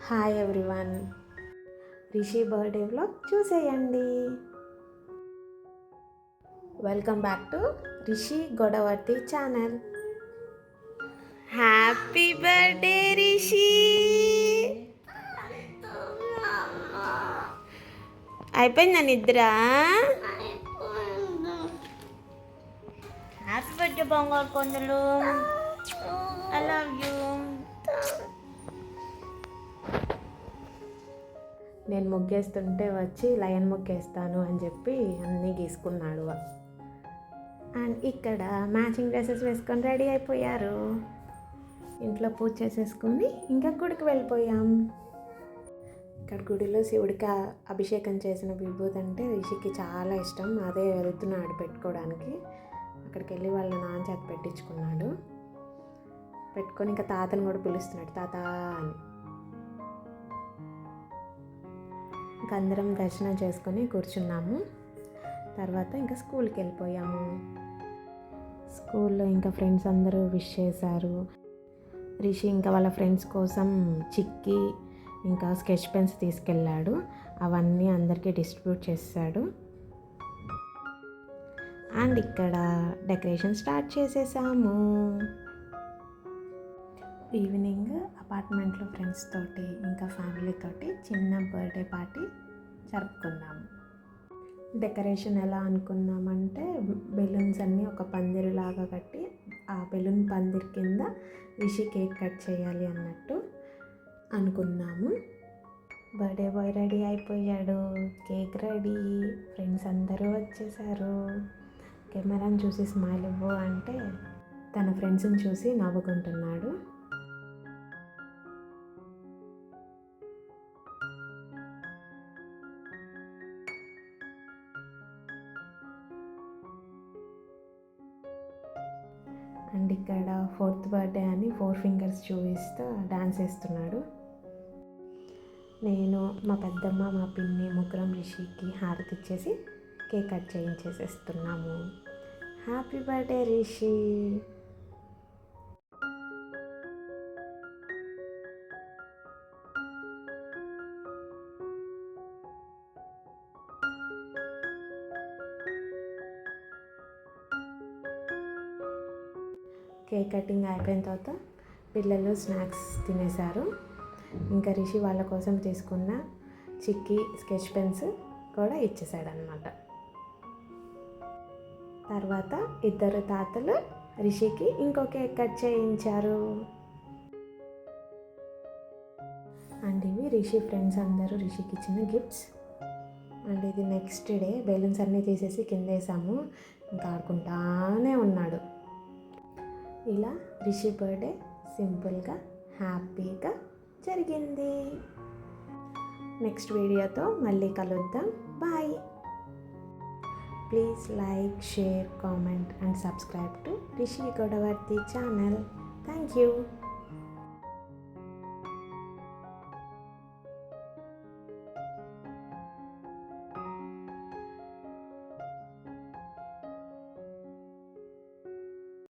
Hi everyone, Rishi birthday vlog చూసేయండి. Welcome back to Rishi Godavarthi channel. Happy birthday Rishi. అయిపోయిందా నిద్ర? Happy birthday బంగారు కొందలు. I love you. నేను ముగ్గేస్తుంటే వచ్చి లయన్ ముగ్గేస్తాను అని చెప్పి అన్నీ గీసుకున్నాడు. అండ్ ఇక్కడ మ్యాచింగ్ డ్రెస్సెస్ వేసుకొని రెడీ అయిపోయారు. ఇంట్లో పూజ చేసేసుకుని ఇంకా గుడికి వెళ్ళిపోయాం. ఇక్కడ గుడిలో శివుడికి అభిషేకం చేసిన విభూతి అంటే రిషికి చాలా ఇష్టం. అదే వెళ్తున్నాడు పెట్టుకోవడానికి. అక్కడికి వెళ్ళి వాళ్ళ నాన్న చేత పెట్టించుకున్నాడు. పెట్టుకొని ఇంకా తాతను కూడా పిలుస్తున్నాడు, తాత అని. ఇంకా అందరం దర్శనం చేసుకొని కూర్చున్నాము. తర్వాత ఇంకా స్కూల్కి వెళ్ళిపోయాము. స్కూల్లో ఇంకా ఫ్రెండ్స్ అందరూ విష్ చేశారు. రిషి ఇంకా వాళ్ళ ఫ్రెండ్స్ కోసం చిక్కీ ఇంకా స్కెచ్ పెన్స్ తీసుకెళ్ళాడు. అవన్నీ అందరికీ డిస్ట్రిబ్యూట్ చేశాడు. అండ్ ఇక్కడ డెకరేషన్ స్టార్ట్ చేసేసాము. ఈవినింగ్ అపార్ట్మెంట్లో ఫ్రెండ్స్ తోటి ఇంకా ఫ్యామిలీ తోటి చిన్న బర్త్డే పార్టీ జరుపుకున్నాము. డెకరేషన్ ఎలా అనుకున్నామంటే బెలూన్స్ అన్నీ ఒక పందిరిలాగా కట్టి ఆ బెలూన్ పందిరి కింద రిషి కేక్ కట్ చేయాలి అన్నట్టు అనుకున్నాము. బర్త్డే బాయ్ రెడీ అయిపోయాడు, కేక్ రెడీ, ఫ్రెండ్స్ అందరూ వచ్చేసారు. కెమెరాని చూసి స్మైల్ ఇవ్వు అంటే తన ఫ్రెండ్స్ని చూసి నవ్వుకుంటున్నాడు. అండ్ ఇక్కడ 4th బర్త్డే అని 4 ఫింగర్స్ చూపిస్తూ డాన్స్ వేస్తున్నాడు. నేను, మా పెద్దమ్మ, మా పిన్ని ముగ్గురం రిషికి హారతి ఇచ్చేసి కేక్ కట్ చేయించేసేస్తున్నాము. Happy birthday Rishi. Cake cutting అయిపోయిన తర్వాత పిల్లలు స్నాక్స్ తినేశారు. ఇంకా రిషి వాళ్ళ కోసం తీసుకున్న చిక్కీ స్కెచ్ పెన్స్ కూడా ఇచ్చేసాడనమాట. తర్వాత ఇద్దరు తాతలు రిషికి ఇంకో కేక్ కట్ చేయించారు. అండ్ ఇవి రిషి ఫ్రెండ్స్ అందరూ రిషికి ఇచ్చిన గిఫ్ట్స్. అండ్ ఇది నెక్స్ట్ డే బెలూన్స్ అన్నీ తీసేసి కింద వేసాము. ఇంకా ఆడుకుంటానే ఉన్నాడు. ఇలా రిషి బర్త్డే సింపుల్గా హ్యాపీగా జరిగింది. నెక్స్ట్ వీడియోతో మళ్ళీ కలుద్దాం. Bye. Please like, share, comment and subscribe to Rishi Godavarthi channel. Thank you.